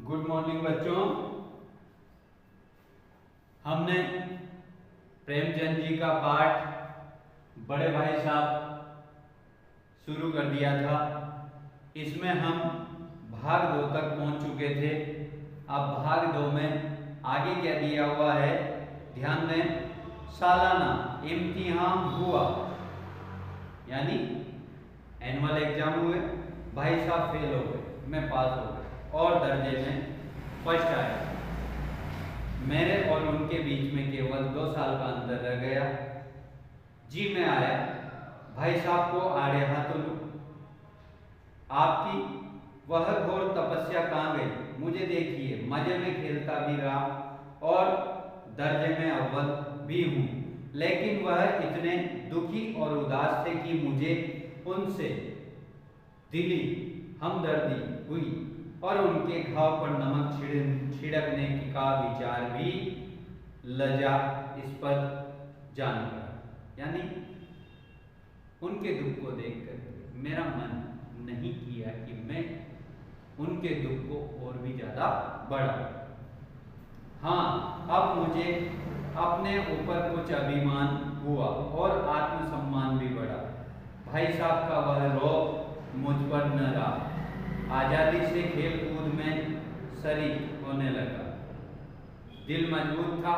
Good morning बच्चों। हमने प्रेमचंद जी का पाठ बड़े भाई साहब शुरू कर दिया था। इसमें हम भाग 2 तक पहुंच चुके थे। अब भाग 2 में आगे क्या दिया हुआ है, ध्यान दें। सालाना इम्तिहान हुआ, यानी एनुअल एग्जाम हुए, भाई साहब फेल हो गए, मैं पास हो गया और दर्जे में फर्स्ट आया। मेरे और उनके बीच में केवल 2 साल का अंतर रह गया। जी मैं आया, भाई साहब को आड़े हाथों लूं। आपकी वह घोर तपस्या कहाँ गई? मुझे देखिए, मजे में खेलता भी रहा और दर्जे में अव्वल भी हूँ, लेकिन वह इतने दुखी और उदास थे कि मुझे उनसे दिली हमदर्दी हुई और उनके घाव पर नमक छिड़कने का विचार भी लज्जास्पद जान पड़ा। यानी उनके दुख को देखकर मेरा मन नहीं किया कि मैं उनके दुख को और भी ज्यादा बढ़ाऊं। हाँ, अब मुझे अपने ऊपर कुछ अभिमान हुआ और आत्मसम्मान भी बढ़ा। भाई साहब का वह रोब मुझ पर न रहा। आजादी से खेल कूद में शरीक होने लगा। दिल मजबूत था,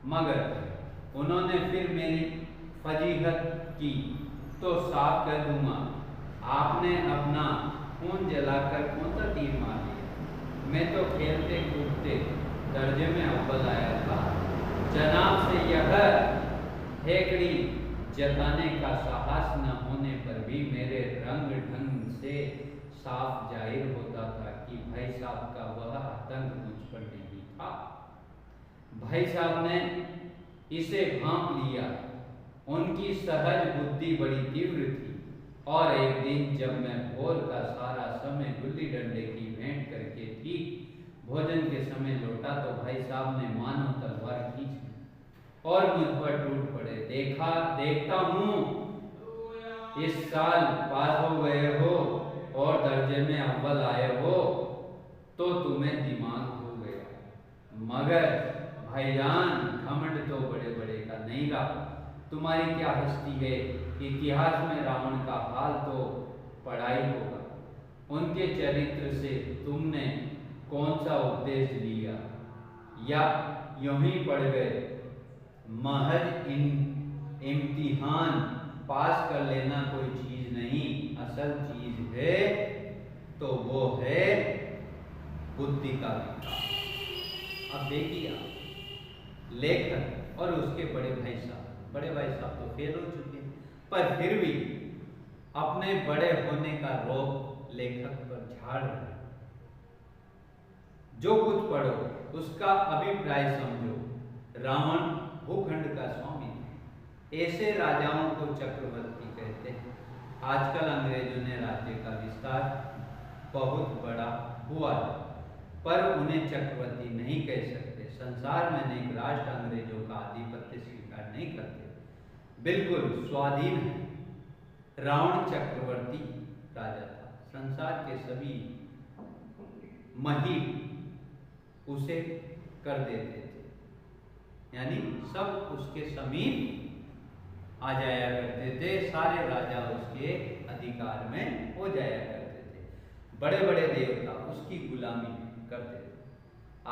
मगर उन्होंने फिर मेरी फजीहत की तो साफ कह दूंगा, आपने अपना खून जलाकर कौन सा तीर मार दिया? मैं तो खेलते कूदते दर्जे में अव्वल आया था। जनाब से यह हेकड़ी जताने का साहस न होने पर भी मेरे रंग ढंग से साफ जाहिर होता था कि भाई साहब का वह आतंक मुझ पर नहीं था। भाई साहब ने इसे भांप लिया। उनकी सहज बुद्धि बड़ी तीव्र थी और एक दिन जब मैं भोर का सारा समय गुल्ली डंडे की भेंट करके ठीक भोजन के समय लौटा तो भाई साहब ने मानो तलवार खींच और मुझ पर टूट पड़े। देखता हूँ इस साल पास हो गए हो और दर्जे में अव्वल आए हो तो तुम्हें दिमाग हो गया, मगर भाईजान घमंड तो बड़े बड़े का नहीं रहा। तुम्हारी क्या हस्ती है, इतिहास में रावण का हाल तो पढ़ा ही होगा। उनके चरित्र से तुमने कौन सा उपदेश लिया या यूं ही पढ़ गए? महज इम्तिहान पास कर लेना कोई चीज नहीं, असल चीज है तो वो है बुद्धि का विकास। अब देखिए आप, लेखक और उसके बड़े भाई साहब तो फेल हो चुके हैं, पर फिर भी अपने बड़े होने का रोब लेखक पर झाड़ रहे। जो कुछ पढ़ो उसका अभिप्राय समझो। रावण भूखंड का स्वामी थे। ऐसे राजाओं को चक्रवर्ती कहते हैं। आजकल अंग्रेजों ने राज्य का विस्तार बहुत बड़ा हुआ है, पर उन्हें चक्रवर्ती नहीं कह सकते। संसार में अनेक राष्ट्र अंग्रेजों का आधिपत्य स्वीकार नहीं करते, बिल्कुल स्वाधीन है। रावण चक्रवर्ती राजा था। संसार के सभी महीप उसे कर देते थे, यानी सब उसके समीप आ जाया करते थे। सारे राजा उसके अधिकार में हो जाया करते थे। बड़े बड़े देवता उसकी गुलामी करते थे।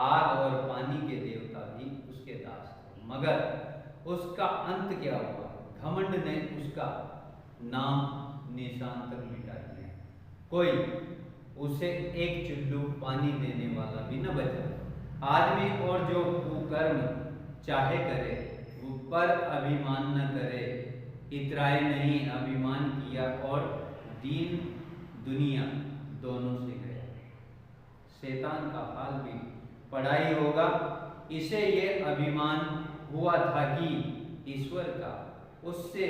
आग और पानी के देवता भी उसके दास थे, मगर उसका अंत क्या हुआ? घमंड ने उसका नाम निशान तक मिटा दिया। कोई उसे एक चुल्लू पानी देने वाला भी न बचा। आदमी और जो कुकर्म चाहे करे, वो पर अभिमान न करे। इतराए नहीं, अभिमान किया और दीन दुनिया दोनों से गया। शैतान का हाल भी पड़ा ही होगा। इसे ये अभिमान हुआ था कि ईश्वर का उससे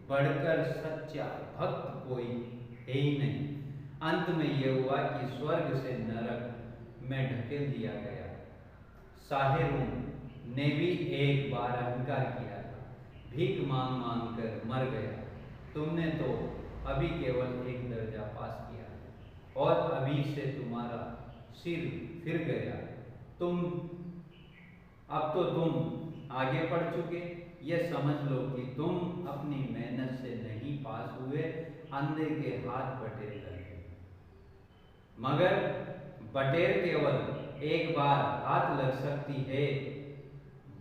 बढ़कर सच्चा भक्त कोई है ही नहीं। अंत में यह हुआ कि स्वर्ग से नरक में ढकेल दिया गया। साहिरों ने भी एक बार अहंकार किया था, भीख मांग मांग कर मर गया। तुमने तो अभी केवल एक दर्जा पास किया और अभी से तुम्हारा सिर फिर गया। अब तो तुम आगे बढ़ चुके, ये समझ लो कि तुम अपनी मेहनत से नहीं पास हुए, अंधे के हाथ बटेर लग गए। मगर बटेर केवल एक बार हाथ लग सकती है,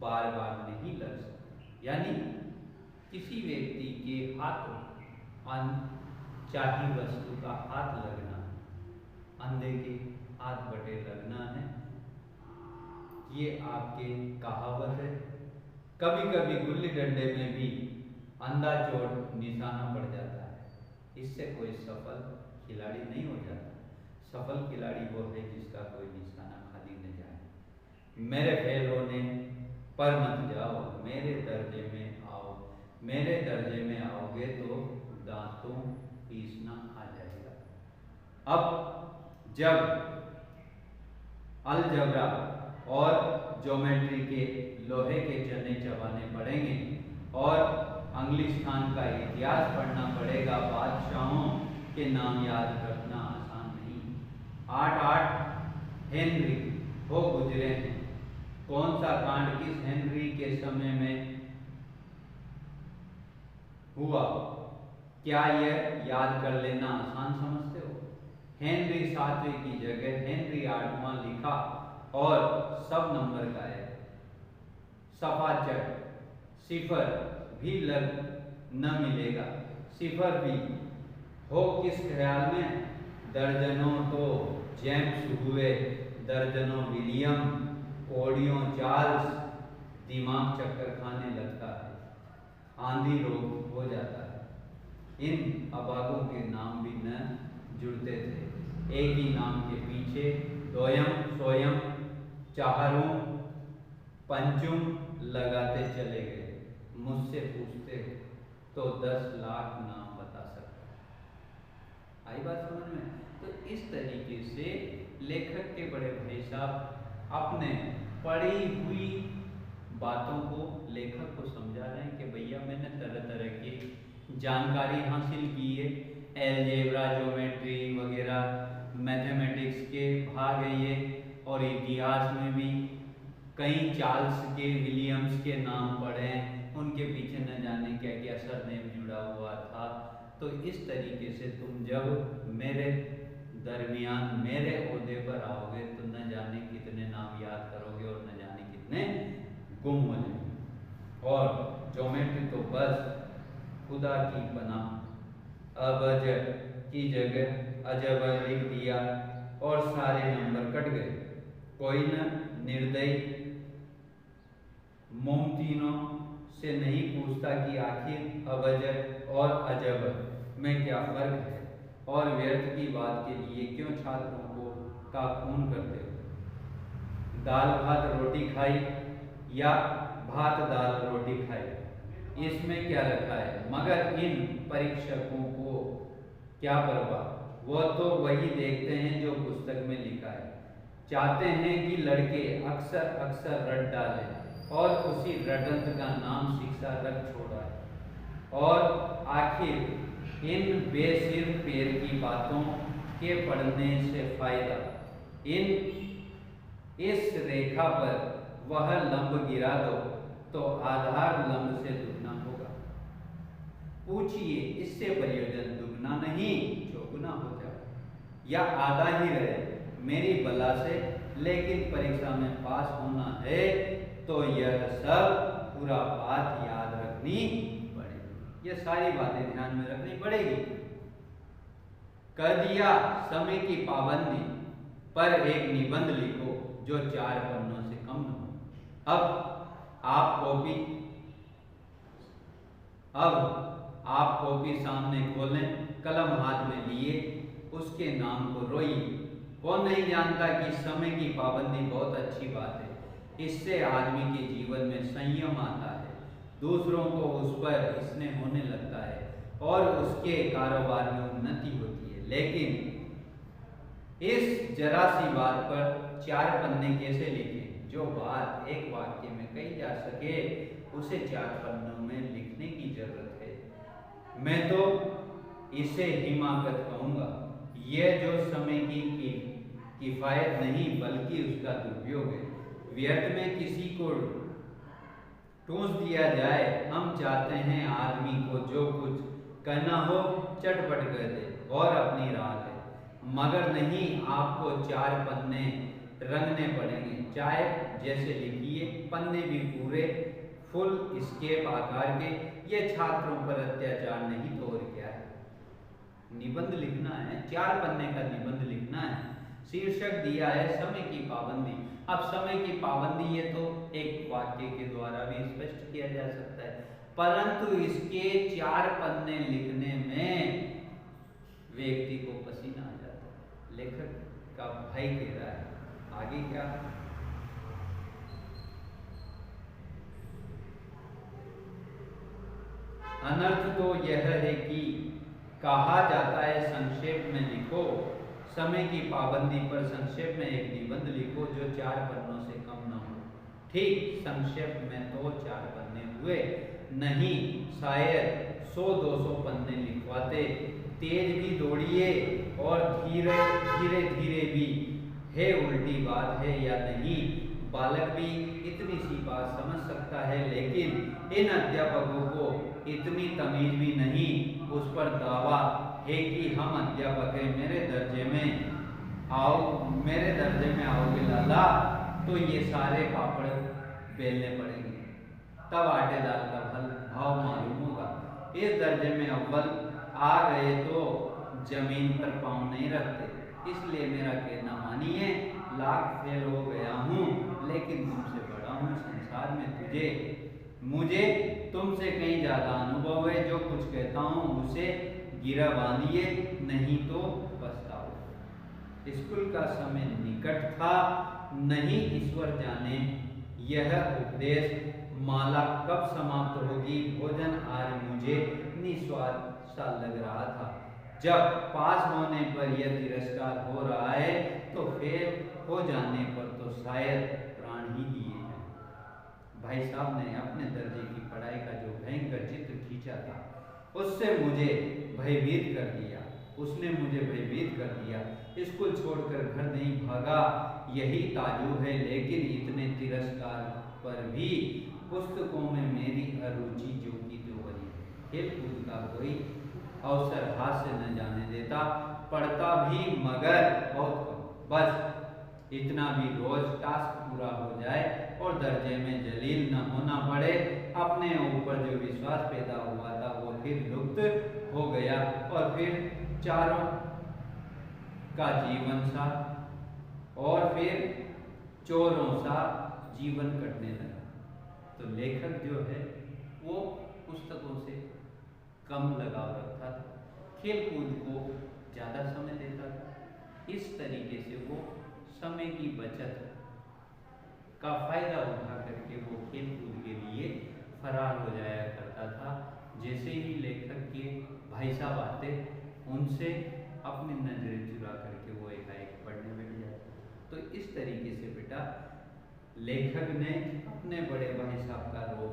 बार बार नहीं लग सकती। यानी किसी व्यक्ति के हाथों अनचाही वस्तु का हाथ लगना, अंधे के हाथ बटेर लगना है, ये आपके कहावत है। कभी कभी गुल्ली डंडे में भी अंधा चोट निशाना पड़ जाता है, इससे कोई सफल खिलाड़ी नहीं हो जाता। सफल खिलाड़ी वो है जिसका कोई निशाना खाली न जाए। मेरे फेल होने पर मत जाओ, मेरे दर्जे में आओ। मेरे दर्जे में आओगे तो दांतों पीसना आ जाएगा। अब जब अलजबरा और ज्योमेट्री के लोहे के चने चबाने पड़ेंगे और अंग्लिस्तान का इतिहास पढ़ना पड़ेगा, बादशाहों के नाम याद रखना आसान नहीं। 8 हेनरी हो गुजरे हैं। कौन सा कांड किस हेनरी के समय में हुआ, क्या यह याद कर लेना आसान समझते हो? हेनरी 7वें की जगह हेनरी 8वां लिखा और सब नंबर गायब। सफाचट सिफर भी लग न मिलेगा, सिफर भी हो किस ख्याल में? दर्जनों तो जेम्स हुए, दर्जनों विलियम, कोड़ियों चार्ल्स, दिमाग चक्कर खाने लगता है, आंधी रोग हो जाता है। इन अभागों के नाम भी न जुड़ते थे, एक ही नाम के पीछे दोयम सोयम चाहरों पंचुम लगाते चले गए। मुझसे पूछते तो 10 लाख नाम बता सकता। आई बात समझ में? तो इस तरीके से लेखक के बड़े भाई साहब अपने पढ़ी हुई बातों को लेखक को समझा रहे हैं कि भैया मैंने तरह तरह की जानकारी हासिल की है, एलजेब्रा ज्योमेट्री वगैरह मैथमेटिक्स के भाग है ये, और इतिहास में भी कई चार्ल्स के विलियम्स के नाम पढ़े, उनके पीछे न जाने क्या क्या सरनेम जुड़ा हुआ था। तो इस तरीके से तुम जब मेरे दरमियान मेरे ओहदे पर आओगे तो न जाने कितने नाम याद करोगे और न जाने कितने गुम हो जाएंगे। और ज्योमेट्री तो बस खुदा की पनाह, अबजद की जगह अजब लिख दिया और सारे नंबर कट गए। कोई न निर्दयी मुमकिनों से नहीं पूछता कि आखिर अबजद और अजब में क्या फर्क है, और व्यर्थ की बात के लिए क्यों छात्रों को का खून करते हो? दाल भात रोटी खाई या भात दाल रोटी खाई, इसमें क्या रखा है? मगर इन परीक्षकों को क्या परवाह, वो तो वही देखते हैं जो पुस्तक में लिखा है। चाहते हैं कि लड़के अक्सर अक्सर रट डालें और उसी रटंत का नाम शिक्षा रख छोड़ा है। और आखिर इन बेसिर पैर की बातों के पढ़ने से फायदा, इस रेखा पर वह लंब गिरा दो तो आधार लंब से दुगना होगा। पूछिए इससे प्रयोजन दुगना नहीं चौगुना हो जाए या आधा ही रहे मेरी बला से, लेकिन परीक्षा में पास होना है तो यह सब पूरा बात याद रखनी पड़ेगी। ये सारी बातें ध्यान में रखनी पड़ेगी। कर दिया समय की पाबंदी पर एक निबंध लिखो जो 4 पन्नों से कम न हो। अब आप कॉपी सामने खोलें, कलम हाथ में लिए उसके नाम को रोइए। कौन नहीं जानता कि समय की पाबंदी बहुत अच्छी बात है, इससे आदमी के जीवन में संयम आता है, दूसरों को उस पर स्नेह होने लगता है और उसके कारोबार में उन्नति होती है। लेकिन इस जरा सी बात पर 4 पन्ने कैसे लिखें? जो बात एक वाक्य में कही जा सके उसे 4 पन्नों में लिखने की जरूरत है। मैं तो इसे हिमाकत कहूँगा। यह जो समय की किफ़ायत नहीं बल्कि उसका दुरुपयोग है। व्यर्थ में किसी को ठूंस दिया जाए। हम चाहते हैं आदमी को जो कुछ करना हो चटपट कर दे और अपनी राह ले, मगर नहीं, आपको 4 पन्ने रंगने पड़ेंगे। चाहे जैसे लिखिए, पन्ने भी पूरे फुल स्केप आकार के। ये छात्रों पर अत्याचार नहीं तो और क्या है। निबंध लिखना है, 4 पन्ने का निबंध लिखना है। शीर्षक दिया है समय की पाबंदी। अब समय की पाबंदी ये तो एक वाक्य के द्वारा भी स्पष्ट किया जा सकता है, परंतु इसके 4 पन्ने लिखने में व्यक्ति को पसीना आ जाता है। लेखक का भाई कह रहा है, आगे क्या? अनर्थ तो यह है कि कहा जाता है संक्षेप में लिखो। समय की पाबंदी पर संक्षेप में एक निबंध लिखो जो 4 पन्नों से कम न हो। ठीक, संक्षेप में तो 4 पन्ने हुए नहीं, शायद 100-200 पन्ने लिखवाते। तेज भी दौड़िए और धीरे धीरे धीरे भी। है उल्टी बात है या नहीं? बालक भी इतनी सी बात समझ सकता है, लेकिन इन अध्यापकों को इतनी तमीज भी नहीं। उस पर दावा है कि हम अध्यापक हैं। मेरे दर्जे में आओगे लाला तो ये सारे पापड़ बेलने पड़ेंगे, तब आटे दाल का भाव मालूम होगा। इस दर्जे में अव्वल आ गए तो जमीन पर पाँव नहीं रखते। इसलिए मेरा कहना मानिए, लाख फेल हो गया हूँ लेकिन तुमसे बड़ा हूँ संसार में। मुझे तुमसे कहीं ज्यादा अनुभव है। जो कुछ कहता हूँ उसे गिरा बांधिए, नहीं तो पछताओ। स्कूल का समय निकट था, नहीं ईश्वर जाने यह उपदेश माला कब समाप्त होगी। भोजन आज मुझे निस्वाद सा लग रहा था। जब पास होने पर यह तिरस्कार हो रहा है तो फेल हो जाने पर तो शायद प्राण ही दिए हैं। भाई साहब ने अपने दर्जे की पढ़ाई का जो भयंकर चित्र खींचा था उसने मुझे भयभीत कर दिया। स्कूल छोड़कर घर नहीं भागा, यही ताजुब है। लेकिन इतने तिरस्कार पर भी पुस्तकों में मेरी अरुचि जो की त्यों बनी। खेल कूद का कोई अवसर हाथ से न जाने देता। पढ़ता भी मगर बहुत कम, बस इतना भी रोज टास्क पूरा हो जाए और दर्जे में जलील न होना पड़े। अपने ऊपर जो विश्वास पैदा हुआ था वो फिर लुप्त हो गया और फिर चारों का जीवन सा और फिर चोरों सा जीवन कटने लगा। तो लेखक जो है वो पुस्तकों से कम लगाव रखता था, खेल कूद को ज़्यादा समय देता था। इस तरीके से वो समय की बचत का फायदा उठा करके वो खेल कूद के लिए फरार हो जाया करता था। जैसे ही लेखक के भाई साहब आते उनसे अपनी नजरें चुरा करके वो एकाएक पढ़ने बैठ जाता। तो इस तरीके से बेटा लेखक ने अपने बड़े भाई साहब का रोल